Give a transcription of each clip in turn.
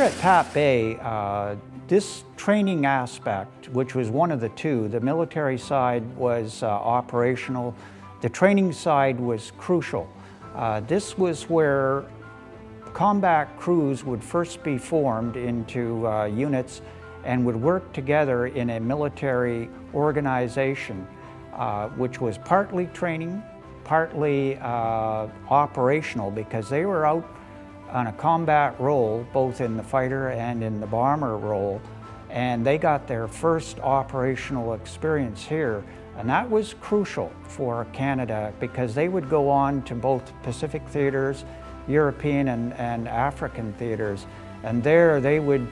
Here at Pat Bay, this training aspect, which was one of the two, the military side was operational, the training side was crucial. This was where combat crews would first be formed into units and would work together in a military organization, which was partly training, partly operational, because they were out on a combat role, both in the fighter and in the bomber role, and they got their first operational experience here. And that was crucial for Canada because they would go on to both Pacific theaters, European and African theaters, and there they would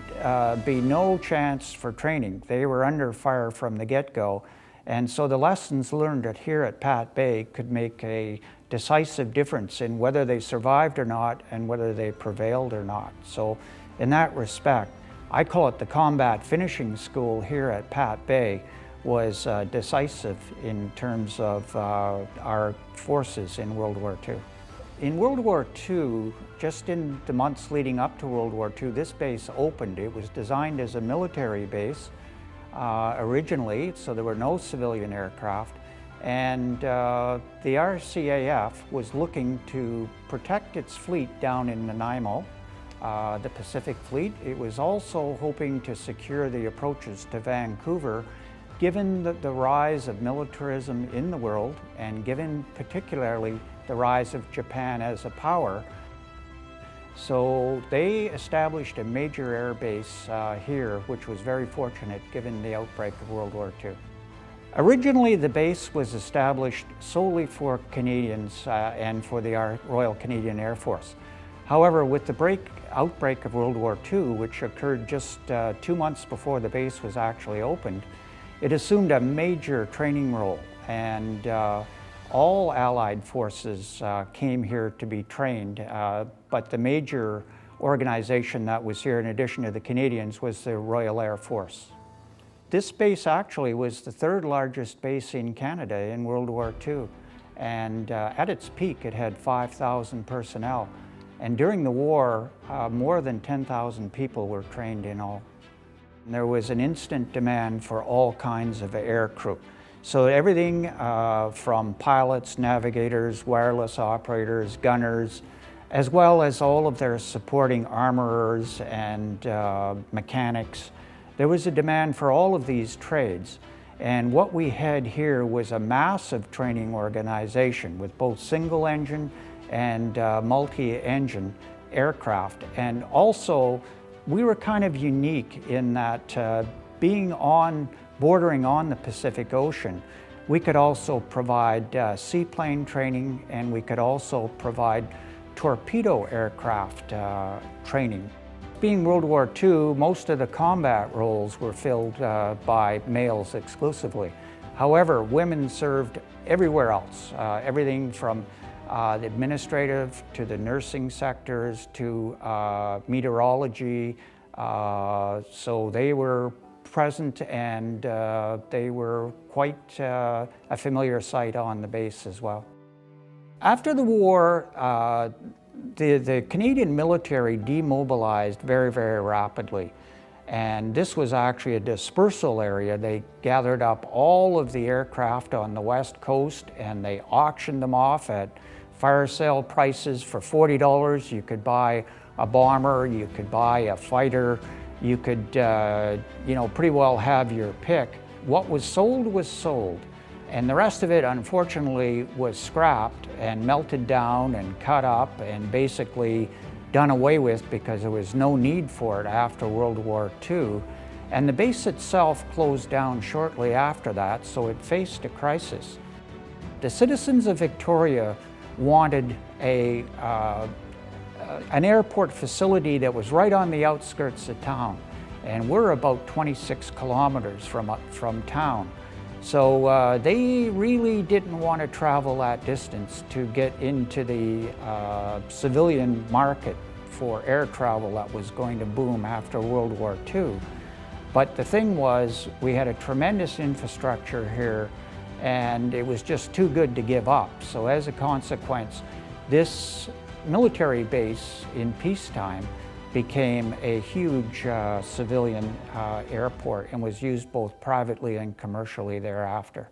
be no chance for training. They were under fire from the get-go. And so the lessons learned here at Pat Bay could make a decisive difference in whether they survived or not and whether they prevailed or not. So in that respect, I call it the combat finishing school here at Pat Bay was decisive in terms of our forces in World War II. In World War II, just in the months leading up to World War II, this base opened. It was designed as a military base originally, so there were no civilian aircraft. And the RCAF was looking to protect its fleet down in Nanaimo, the Pacific Fleet. It was also hoping to secure the approaches to Vancouver, given the rise of militarism in the world, and given particularly the rise of Japan as a power. So they established a major air base here, which was very fortunate given the outbreak of World War II. Originally, the base was established solely for Canadians and for the Royal Canadian Air Force. However, with the outbreak of World War II, which occurred just 2 months before the base was actually opened, it assumed a major training role, and all Allied forces came here to be trained, but the major organization that was here in addition to the Canadians was the Royal Air Force. This base actually was the third largest base in Canada in World War II, and at its peak it had 5,000 personnel, and during the war more than 10,000 people were trained in all. And there was an instant demand for all kinds of air crew. So everything from pilots, navigators, wireless operators, gunners, as well as all of their supporting armorers and mechanics. There was a demand for all of these trades. And what we had here was a massive training organization with both single engine and multi-engine aircraft. And also, we were kind of unique in that being bordering on the Pacific Ocean, we could also provide seaplane training, and we could also provide torpedo aircraft training. Being World War II, most of the combat roles were filled by males exclusively. However, women served everywhere else, everything from the administrative to the nursing sectors to meteorology. So they were present, and they were quite a familiar sight on the base as well. After the war, the Canadian military demobilized very, very rapidly. And this was actually a dispersal area. They gathered up all of the aircraft on the West Coast and they auctioned them off at fire sale prices. For $40, you could buy a bomber, you could buy a fighter, you could pretty well have your pick. What was sold, and the rest of it, unfortunately, was scrapped and melted down and cut up and basically done away with because there was no need for it after World War II. And the base itself closed down shortly after that, so it faced a crisis. The citizens of Victoria wanted an airport facility that was right on the outskirts of town. And we're about 26 kilometers from town. So they really didn't want to travel that distance to get into the civilian market for air travel that was going to boom after World War II. But the thing was, we had a tremendous infrastructure here, and it was just too good to give up. So as a consequence, this military base in peacetime became a huge civilian airport and was used both privately and commercially thereafter.